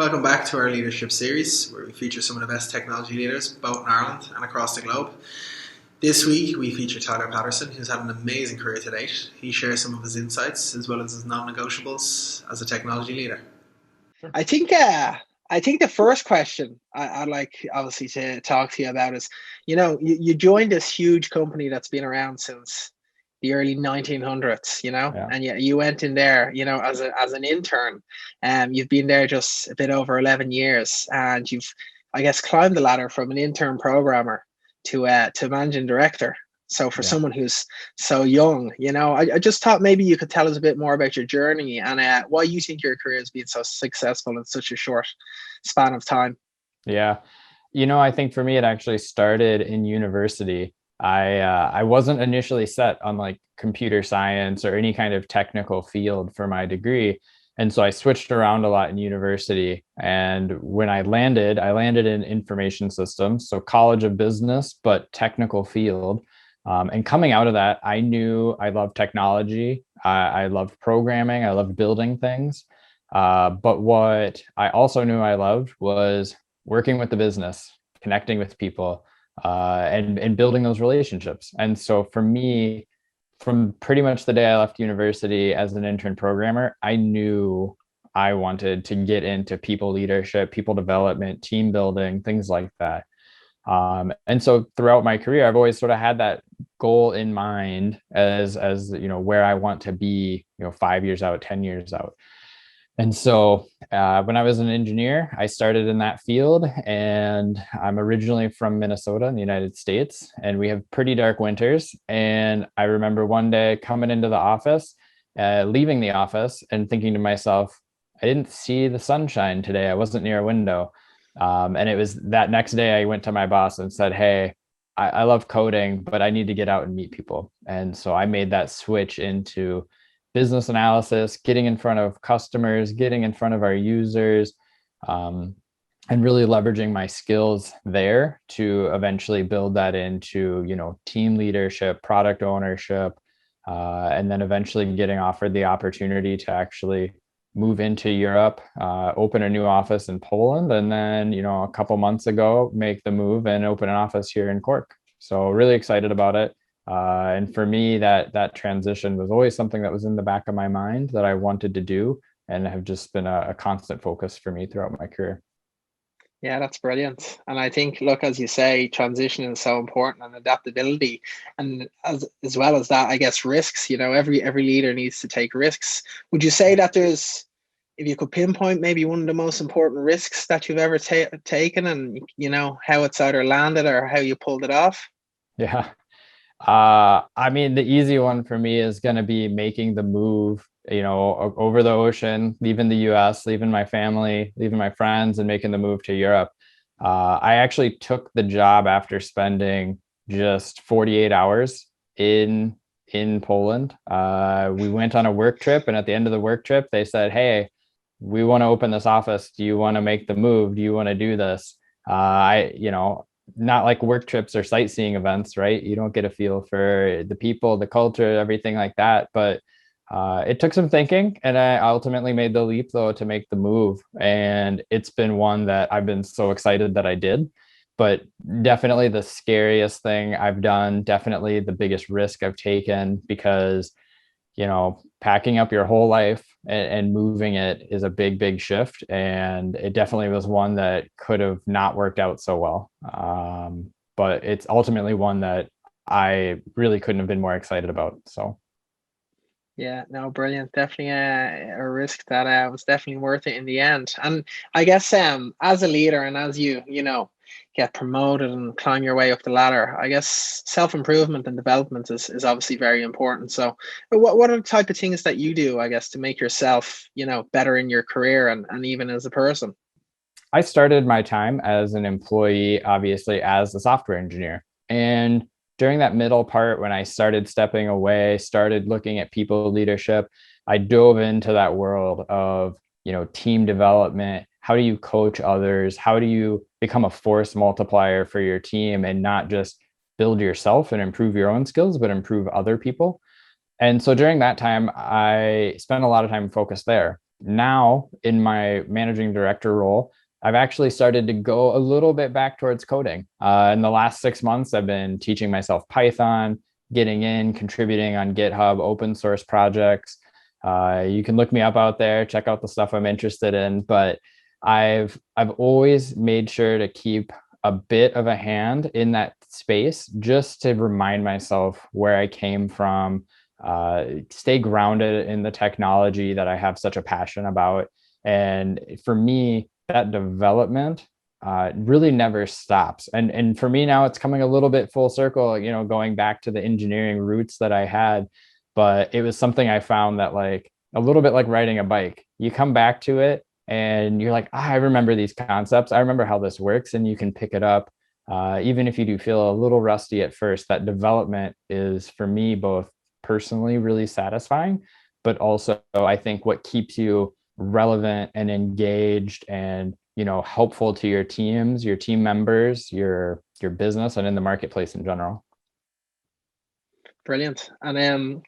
Welcome back to our leadership series where we feature some of the best technology leaders both in Ireland and across the globe. This week we feature Tyler Patterson, who's had an amazing career to date. He shares some of his insights as well as his non-negotiables as a technology leader. I think I think the first question I'd like obviously to talk to you about is, you joined this huge company that's been around since the early 1900s, Yeah. and you went in there, as an intern, and you've been there just a bit over 11 years, and you've, I guess, climbed the ladder from an intern programmer to managing director. So for Yeah. someone who's so young, I just thought maybe you could tell us a bit more about your journey and why you think your career has been so successful in such a short span of time. Yeah. I think for me, it actually started in university. I wasn't initially set on like computer science or any kind of technical field for my degree. And so I switched around a lot in university. And when I landed in information systems, so College of Business, but technical field. And coming out of that, I knew I loved technology. I loved programming. I loved building things. But what I also knew I loved was working with the business, connecting with people, and building those relationships. And so for me, from pretty much the day I left university as an intern programmer, I knew I wanted to get into people leadership, people development, team building, things like that. And so throughout my career, I've always sort of had that goal in mind as where I want to be, 5 years out, 10 years out. And so when I was an engineer, I started in that field, and I'm originally from Minnesota in the United States, and we have pretty dark winters. And I remember one day coming into the office, leaving the office and thinking to myself, I didn't see the sunshine today. I wasn't near a window. And it was that next day I went to my boss and said, hey, I love coding, but I need to get out and meet people. And so I made that switch into business analysis, getting in front of customers, getting in front of our users, and really leveraging my skills there to eventually build that into, team leadership, product ownership, and then eventually getting offered the opportunity to actually move into Europe, open a new office in Poland, and then, a couple months ago, make the move and open an office here in Cork. So really excited about it. And for me, that transition was always something that was in the back of my mind that I wanted to do, and have just been a constant focus for me throughout my career. Yeah, that's brilliant. And I think, look, as you say, transition is so important, and adaptability, and as well as that, I guess risks. Every leader needs to take risks. Would you say that if you could pinpoint maybe one of the most important risks that you've ever taken, and how it's either landed or how you pulled it off? Yeah. I mean, the easy one for me is going to be making the move, over the ocean, leaving the US, leaving my family, leaving my friends, and making the move to Europe. I actually took the job after spending just 48 hours in Poland. We went on a work trip, and at the end of the work trip, they said, hey, we want to open this office. Do you want to make the move? Do you want to do this? Not like work trips or sightseeing events, right? You don't get a feel for the people, the culture, everything like that. But it took some thinking, and I ultimately made the leap, though, to make the move. And it's been one that I've been so excited that I did. But definitely the scariest thing I've done, definitely the biggest risk I've taken, because packing up your whole life and moving it is a big, big shift. And it definitely was one that could have not worked out so well. But it's ultimately one that I really couldn't have been more excited about. So. Yeah, no, brilliant. Definitely a risk that was definitely worth it in the end. And I guess as a leader, and as you get promoted and climb your way up the ladder, I guess self-improvement and development is obviously very important. So what are the type of things that you do, I guess, to make yourself, better in your career and even as a person? I started my time as an employee, obviously, as a software engineer. And during that middle part, when I started stepping away, started looking at people leadership, I dove into that world of, team development. How do you coach others? How do you become a force multiplier for your team, and not just build yourself and improve your own skills, but improve other people? And so during that time, I spent a lot of time focused there. now in my managing director role, I've actually started to go a little bit back towards coding. In the last 6 months, I've been teaching myself Python, getting in, contributing on GitHub, open source projects. You can look me up out there, check out the stuff I'm interested in. But I've always made sure to keep a bit of a hand in that space just to remind myself where I came from, stay grounded in the technology that I have such a passion about. And for me, that development really never stops. And for me now, it's coming a little bit full circle, going back to the engineering roots that I had. But it was something I found that, like, a little bit like riding a bike, you come back to it and you're like, I remember these concepts. I remember how this works, and you can pick it up. Even if you do feel a little rusty at first, that development is, for me, both personally really satisfying, but also I think what keeps you relevant and engaged and helpful to your teams, your team members, your business, and in the marketplace in general. Brilliant. And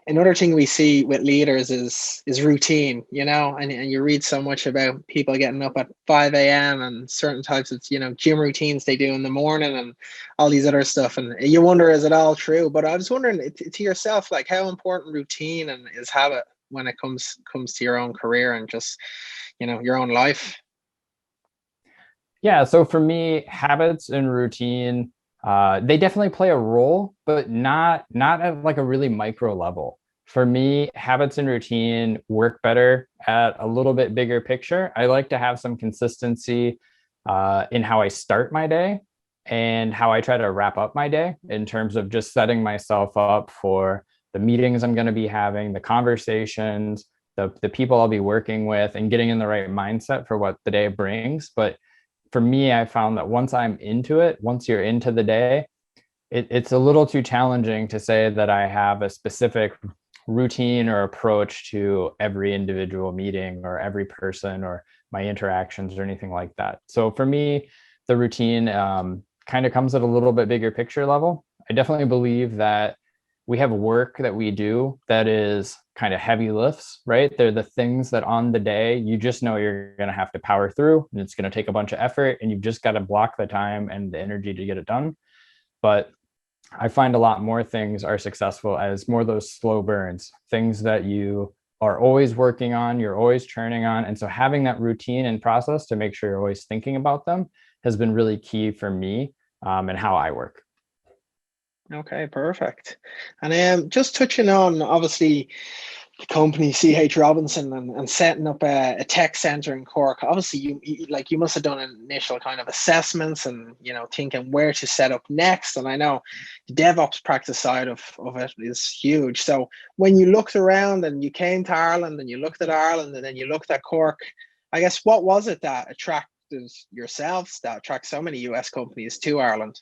another thing we see with leaders is routine, and you read so much about people getting up at 5 a.m. and certain types of, gym routines they do in the morning and all these other stuff. And you wonder, is it all true? But I was wondering to yourself, like, how important routine and is habit when it comes to your own career and just, your own life? Yeah. So for me, habits and routine, they definitely play a role, but not at like a really micro level. For me, habits and routine work better at a little bit bigger picture. I like to have some consistency in how I start my day and how I try to wrap up my day, in terms of just setting myself up for the meetings I'm going to be having, the conversations, the people I'll be working with, and getting in the right mindset for what the day brings. But for me, I found that once I'm into it, once you're into the day, it's a little too challenging to say that I have a specific routine or approach to every individual meeting or every person or my interactions or anything like that. So for me, the routine kind of comes at a little bit bigger picture level. I definitely believe that we have work that we do that is kind of heavy lifts, right? They're the things that on the day you just know you're going to have to power through, and it's going to take a bunch of effort, and you've just got to block the time and the energy to get it done. But I find a lot more things are successful as more those slow burns, things that you are always working on, you're always churning on. And so having that routine and process to make sure you're always thinking about them has been really key for me and how I work. Okay, perfect. And just touching on, obviously, the company CH Robinson and setting up a tech center in Cork. Obviously, you must have done initial kind of assessments and thinking where to set up next. And I know the DevOps practice side of it is huge. So when you looked around and you came to Ireland and you looked at Ireland and then you looked at Cork, I guess what was it that attracted yourselves, that attracts so many US companies to Ireland?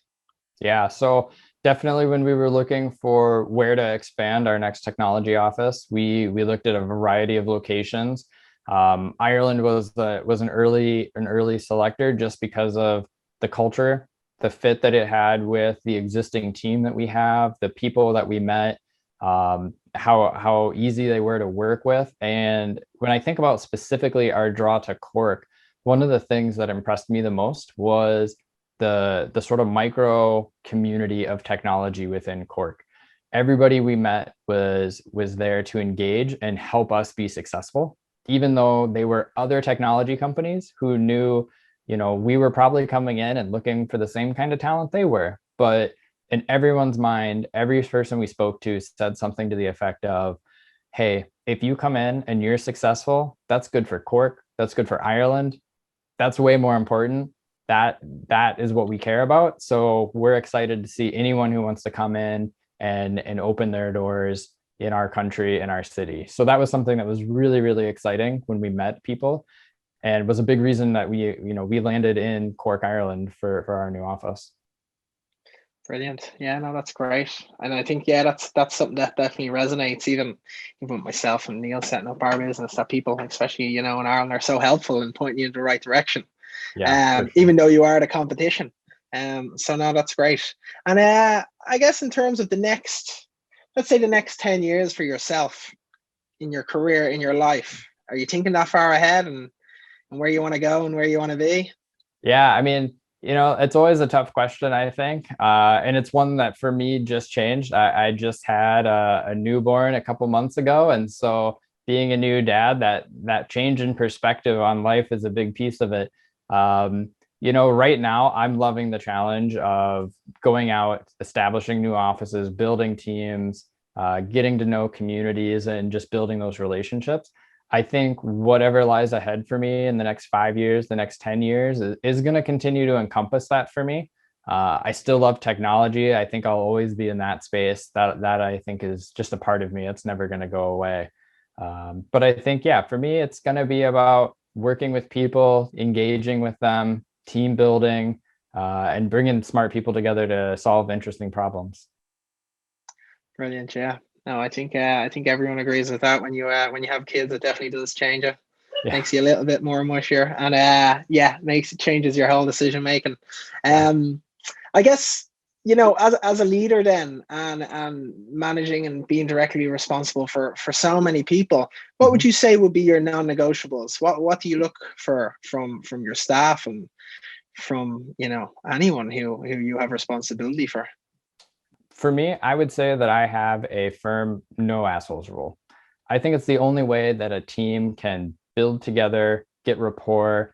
Yeah, so definitely when we were looking for where to expand our next technology office, we looked at a variety of locations. Ireland was an early selector just because of the culture, the fit that it had with the existing team that we have, the people that we met, how easy they were to work with. And when I think about specifically our draw to Cork, one of the things that impressed me the most was the sort of micro community of technology within Cork. Everybody we met was there to engage and help us be successful, even though they were other technology companies who knew, we were probably coming in and looking for the same kind of talent they were. But in everyone's mind, every person we spoke to said something to the effect of, hey, if you come in and you're successful, that's good for Cork, that's good for Ireland, that's way more important. That is what we care about. So we're excited to see anyone who wants to come in and open their doors in our country, in our city. So that was something that was really, really exciting when we met people, and was a big reason that we landed in Cork, Ireland for our new office. Brilliant. Yeah, no, that's great. And I think, yeah, that's something that definitely resonates, even with myself and Neil setting up our business, that people, especially, in Ireland, are so helpful in pointing you in the right direction. Yeah, for sure. Even though you are the competition. So no, that's great. And I guess in terms of let's say the next 10 years for yourself in your career, in your life, are you thinking that far ahead and where you want to go and where you want to be? Yeah, I mean, it's always a tough question, I think. And it's one that for me just changed. I just had a newborn a couple months ago. And so being a new dad, that change in perspective on life is a big piece of it. Right now I'm loving the challenge of going out, establishing new offices, building teams, getting to know communities, and just building those relationships. I think whatever lies ahead for me in the next 5 years, the next 10 years is going to continue to encompass that for me. I still love technology. I think I'll always be in that space. That I think is just a part of me. It's never going to go away. But I think, yeah, for me, it's going to be about working with people, engaging with them, team building, and bringing smart people together to solve interesting problems. Brilliant. Yeah. No, I think everyone agrees with that. When you have kids, it definitely does change it. Yeah. Makes you a little bit more mushier, and changes your whole decision making. I guess as a leader then, and managing and being directly responsible for so many people, what would you say would be your non-negotiables? What do you look for from your staff and from anyone who you have responsibility for? For me, I would say that I have a firm no assholes rule. I think it's the only way that a team can build together, get rapport,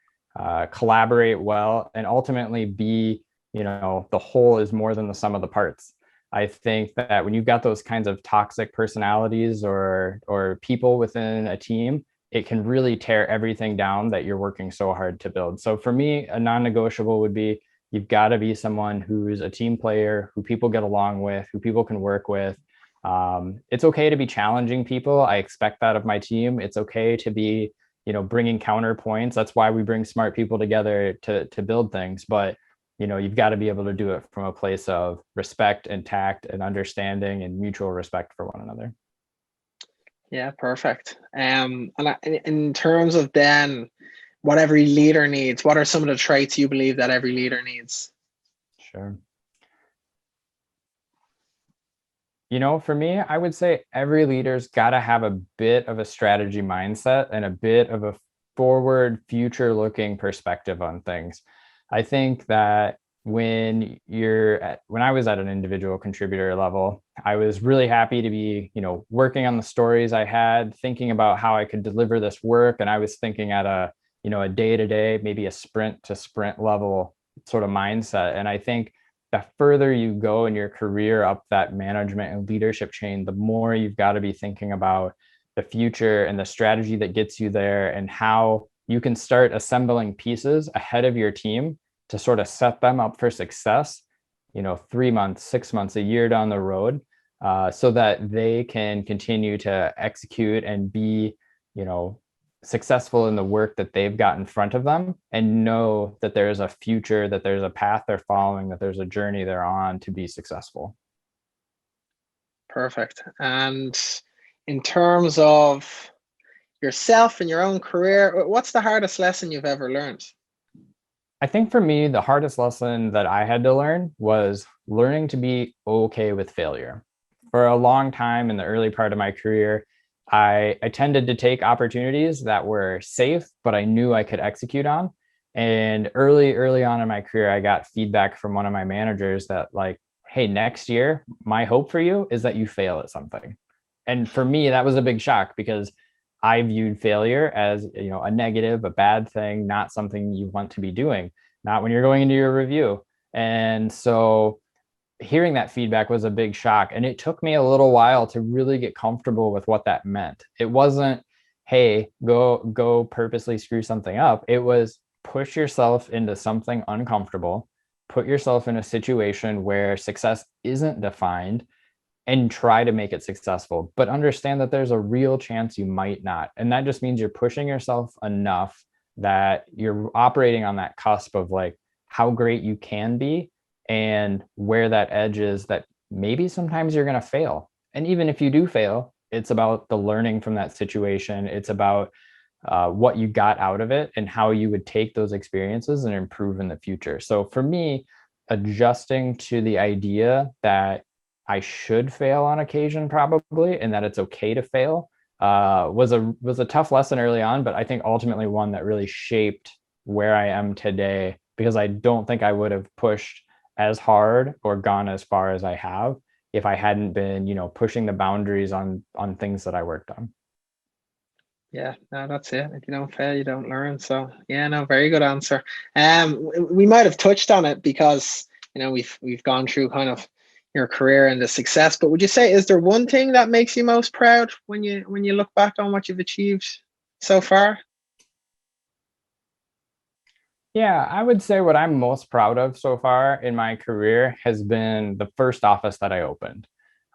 collaborate well, and ultimately be, the whole is more than the sum of the parts. I think that when you've got those kinds of toxic personalities or people within a team, it can really tear everything down that you're working so hard to build. So for me, a non-negotiable would be, you've got to be someone who's a team player, who people get along with, who people can work with. It's okay to be challenging people. I expect that of my team. It's okay to be, bringing counterpoints. That's why we bring smart people together to build things. But, you've got to be able to do it from a place of respect and tact and understanding and mutual respect for one another. Yeah, perfect. And in terms of then what every leader needs, what are some of the traits you believe that every leader needs? Sure. For me, I would say every leader's got to have a bit of a strategy mindset and a bit of a forward, future-looking perspective on things. I think that when I was at an individual contributor level, I was really happy to be, working on the stories I had, thinking about how I could deliver this work. And I was thinking at a day-to-day, maybe a sprint to sprint level sort of mindset. And I think the further you go in your career up that management and leadership chain, the more you've got to be thinking about the future and the strategy that gets you there, and how you can start assembling pieces ahead of your team to sort of set them up for success, 3 months, 6 months, a year down the road, so that they can continue to execute and be, successful in the work that they've got in front of them, and know that there's a future, that there's a path they're following, that there's a journey they're on to be successful. Perfect. And in terms of yourself and your own career, what's the hardest lesson you've ever learned? I think for me, the hardest lesson that I had to learn was learning to be okay with failure. For a long time in the early part of my career, I tended to take opportunities that were safe, but I knew I could execute on. And early on in my career, I got feedback from one of my managers that, like, hey, next year, my hope for you is that you fail at something. And for me, that was a big shock, because I viewed failure as, a negative, a bad thing, not something you want to be doing, not when you're going into your review. And so hearing that feedback was a big shock. And it took me a little while to really get comfortable with what that meant. It wasn't, hey, go purposely screw something up. It was push yourself into something uncomfortable, put yourself in a situation where success isn't defined, and try to make it successful, but understand that there's a real chance you might not. And that just means you're pushing yourself enough that you're operating on that cusp of, like, how great you can be, and where that edge is that maybe sometimes you're going to fail. And even if you do fail, it's about the learning from that situation. It's about what you got out of it and how you would take those experiences and improve in the future. So for me, adjusting to the idea that I should fail on occasion, probably, and that it's okay to fail, was a tough lesson early on, but I think ultimately one that really shaped where I am today, because I don't think I would have pushed as hard or gone as far as I have if I hadn't been, pushing the boundaries on things that I worked on. Yeah, no, that's it. If you don't fail, you don't learn. So yeah, no, very good answer. We might have touched on it because we've gone through kind of your career and the success. But would you say, is there one thing that makes you most proud when you look back on what you've achieved so far? Yeah, I would say what I'm most proud of so far in my career has been the first office that I opened.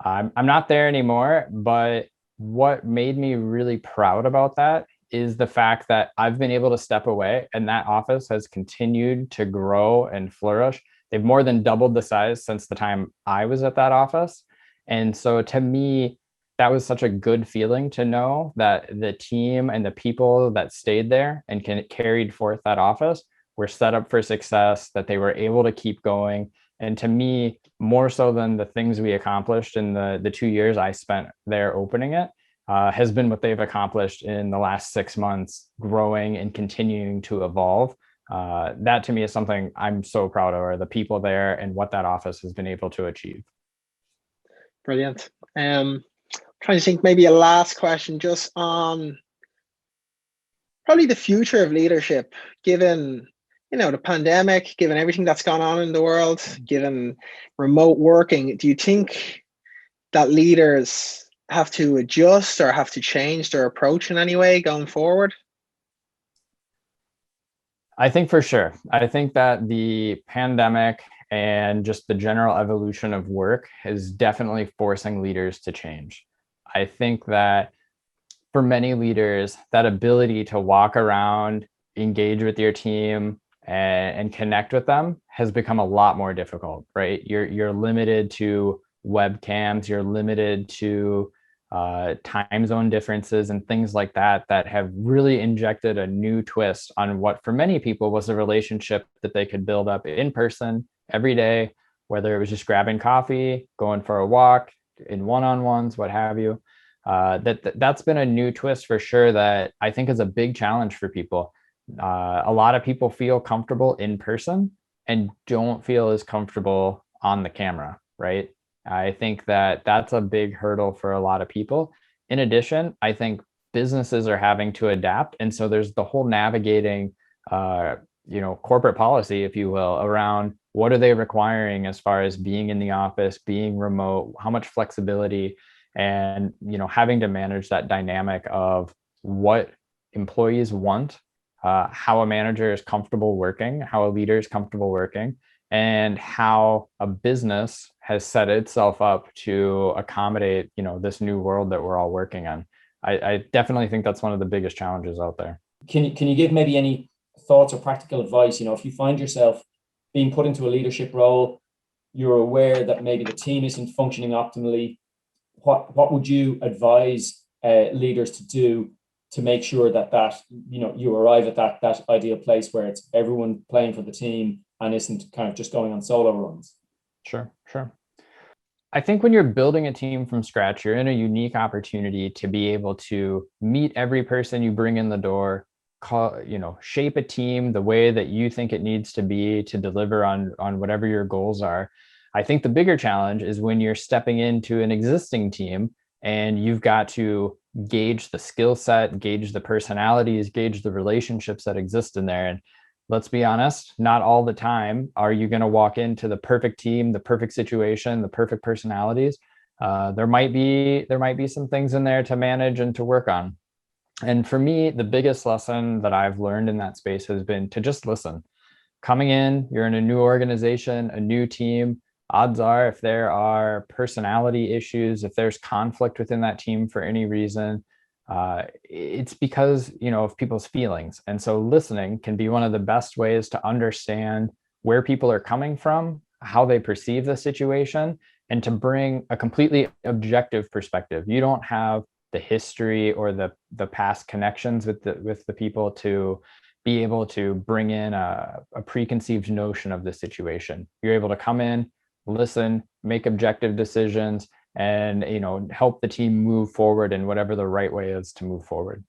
I'm not there anymore, but what made me really proud about that is the fact that I've been able to step away and that office has continued to grow and flourish. They've more than doubled the size since the time I was at that office. And so to me, that was such a good feeling to know that the team and the people that stayed there and carried forth that office were set up for success, that they were able to keep going. And to me, more so than the things we accomplished in the 2 years I spent there opening it, has been what they've accomplished in the last 6 months, growing and continuing to evolve. That to me is something I'm so proud of, are the people there and what that office has been able to achieve. Brilliant. Trying to think maybe a last question just on probably the future of leadership, given the pandemic, given everything that's gone on in the world, given remote working. Do you think that leaders have to adjust or have to change their approach in any way going forward? I think for sure. I think that the pandemic and just the general evolution of work is definitely forcing leaders to change. I think that for many leaders, that ability to walk around, engage with your team, and connect with them has become a lot more difficult, right? You're limited to webcams, you're limited to time zone differences and things like that have really injected a new twist on what for many people was a relationship that they could build up in person every day, whether it was just grabbing coffee, going for a walk, in one-on-ones, what have you. That's been a new twist for sure that I think is a big challenge for people. A lot of people feel comfortable in person and don't feel as comfortable on the camera, right? I think that that's a big hurdle for a lot of people. In addition, I think businesses are having to adapt. And so there's the whole navigating, corporate policy, if you will, around what are they requiring as far as being in the office, being remote, how much flexibility, and having to manage that dynamic of what employees want, how a manager is comfortable working, how a leader is comfortable working, and how a business has set itself up to accommodate this new world that we're all working in. I definitely think that's one of the biggest challenges out there. Can you give maybe any thoughts or practical advice? If you find yourself being put into a leadership role, you're aware that maybe the team isn't functioning optimally, what would you advise leaders to do to make sure that you arrive at that ideal place where it's everyone playing for the team and isn't kind of just going on solo runs? Sure. I think when you're building a team from scratch, you're in a unique opportunity to be able to meet every person you bring in the door, shape a team the way that you think it needs to be to deliver on whatever your goals are. I think the bigger challenge is when you're stepping into an existing team and you've got to gauge the skill set, gauge the personalities, gauge the relationships that exist in there. And let's be honest, not all the time are you going to walk into the perfect team, the perfect situation, the perfect personalities. There might be some things in there to manage and to work on. And for me, the biggest lesson that I've learned in that space has been to just listen. Coming in, you're in a new organization, a new team. Odds are, if there are personality issues, if there's conflict within that team for any reason, it's because of people's feelings. And so listening can be one of the best ways to understand where people are coming from, how they perceive the situation, and to bring a completely objective perspective. You don't have the history or the past connections with the people to be able to bring in a preconceived notion of the situation. You're able to come in, listen, make objective decisions, and, you know, help the team move forward in whatever the right way is to move forward.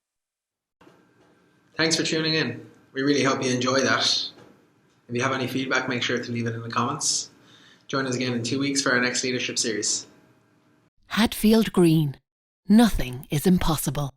Thanks for tuning in. We really hope you enjoy that. If you have any feedback, make sure to leave it in the comments. Join us again in 2 weeks for our next leadership series. Hadfield Green. Nothing is impossible.